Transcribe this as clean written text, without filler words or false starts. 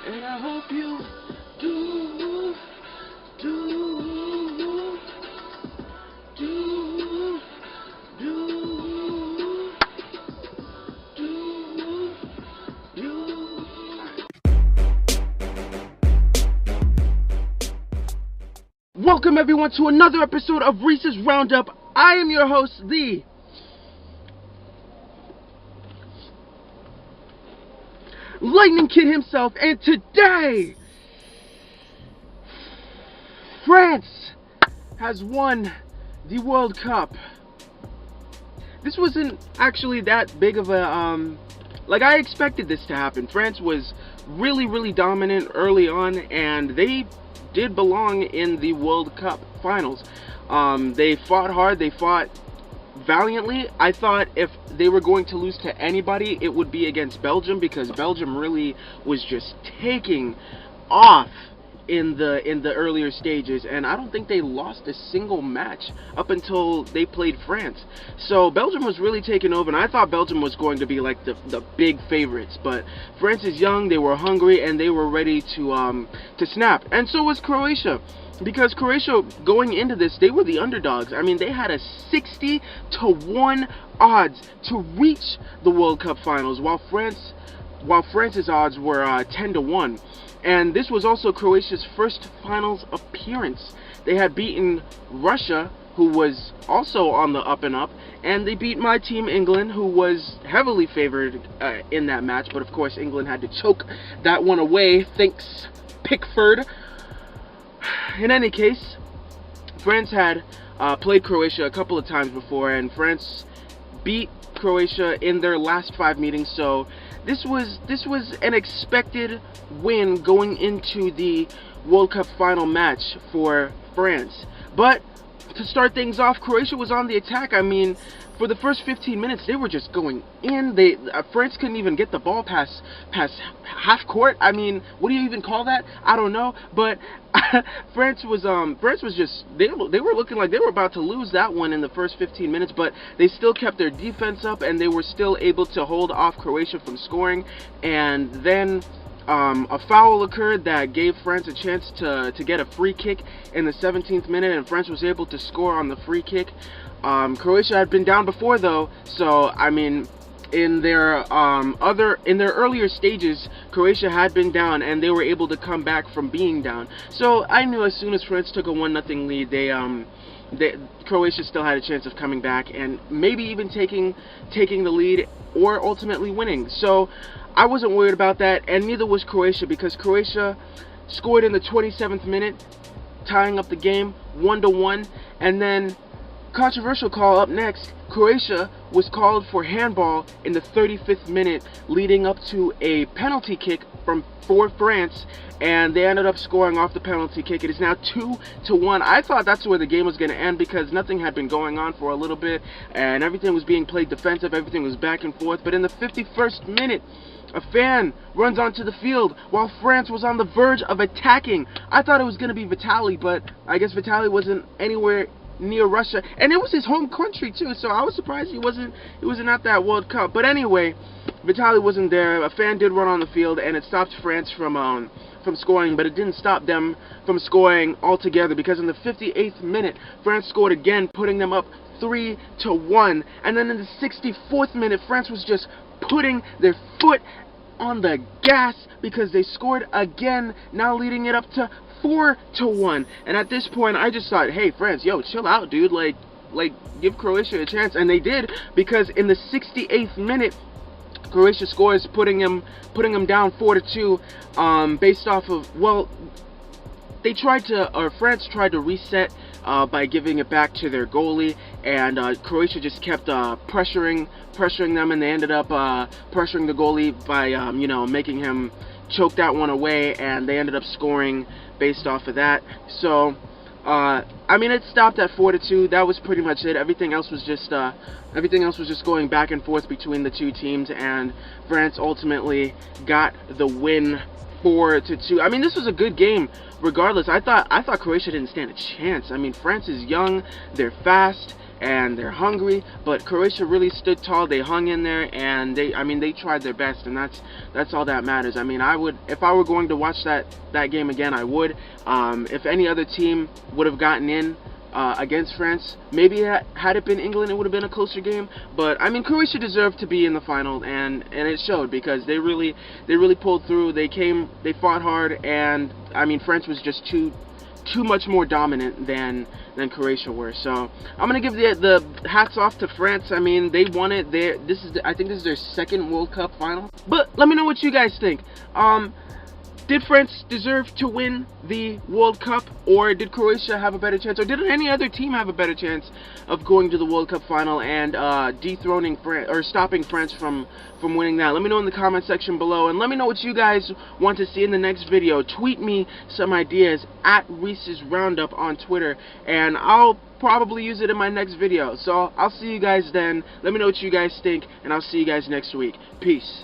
And I hope you do, do, do, do, do, you. Welcome everyone to another episode of Reese's Roundup. I am your host, the Lightning Kid himself, and today, France has won the World Cup. This wasn't actually that big of a, like I expected this to happen. France was really dominant early on, and they did belong in the World Cup finals. They fought hard, they fought valiantly. I thought if they were going to lose to anybody, it would be against Belgium, because Belgium really was just taking off in the earlier stages, and I don't think they lost a single match up until they played France. So Belgium was really taking over, and I thought Belgium was going to be like the big favorites, but France is young, they were hungry, and they were ready to snap. And so was Croatia, because Croatia, going into this, they were the underdogs. I mean, they had a 60-1 odds to reach the World Cup finals, while France's odds were 10-1. And this was also Croatia's first finals appearance. They had beaten Russia, who was also on the up and up, and they beat my team England, who was heavily favored in that match. But of course, England had to choke that one away. Thanks, Pickford. In any case, France had played Croatia a couple of times before, and France beat Croatia in their last 5 meetings. So this was an expected win going into the World Cup final match for France. But to start things off, Croatia was on the attack. I mean, for the first 15 minutes, they were just going in. France couldn't even get the ball past half court. I mean, what do you even call that? I don't know. But France was just, they were looking like they were about to lose that one in the first 15 minutes, but they still kept their defense up, and they were still able to hold off Croatia from scoring. And then a foul occurred that gave France a chance to get a free kick in the 17th minute, and France was able to score on the free kick. Croatia had been down before, though, so I mean, in their earlier stages, Croatia had been down, and they were able to come back from being down. So I knew as soon as France took a 1-0 lead, Croatia still had a chance of coming back and maybe even taking the lead or ultimately winning. So I wasn't worried about that, and neither was Croatia, because Croatia scored in the 27th minute, tying up the game 1-1, and then controversial call up next. Croatia was called for handball in the 35th minute, leading up to a penalty kick for France, and they ended up scoring off the penalty kick. It is now 2-1. I thought that's where the game was going to end, because nothing had been going on for a little bit, and everything was being played defensive, everything was back and forth. But in the 51st minute, a fan runs onto the field while France was on the verge of attacking. I thought it was going to be Vitali, but I guess Vitali wasn't anywhere near Russia, and it was his home country too, so I was surprised he wasn't at that World Cup. But anyway, Vitali wasn't there. A fan did run on the field, and it stopped France from scoring, but it didn't stop them from scoring altogether, because in the 58th minute, France scored again, putting them up 3-1. And then in the 64th minute, France was just putting their foot on the gas, because they scored again, now leading it up to 4-1. And at this point, I just thought, hey, France, yo, chill out, dude. Like give Croatia a chance. And they did, because in the 68th minute, Croatia scores, putting them down 4-2, based off of, well, France tried to reset by giving it back to their goalie, and Croatia just kept pressuring them, and they ended up pressuring the goalie by making him choke that one away, and they ended up scoring based off of that. So I mean, it stopped at 4-2. That was pretty much it. Everything else was just going back and forth between the two teams, and France ultimately got the win 4-2. I mean, this was a good game regardless. I thought Croatia didn't stand a chance. I mean, France is young, they're fast, and they're hungry, but Croatia really stood tall. They hung in there, and they tried their best, and that's all that matters. I mean, if I were going to watch that game again, I would. If any other team would have gotten in against France, maybe had it been England, it would have been a closer game. But I mean, Croatia deserved to be in the final, and it showed, because they really pulled through. They fought hard, and I mean, France was just too much more dominant than Croatia were. So I'm gonna give the hats off to France. I mean, they won it. I think this is their second World Cup final. But let me know what you guys think. Did France deserve to win the World Cup, or did Croatia have a better chance, or did any other team have a better chance of going to the World Cup final and dethroning France, or stopping France from winning that? Let me know in the comment section below, and let me know what you guys want to see in the next video. Tweet me some ideas at Reese's Roundup on Twitter, and I'll probably use it in my next video. So I'll see you guys then. Let me know what you guys think, and I'll see you guys next week. Peace.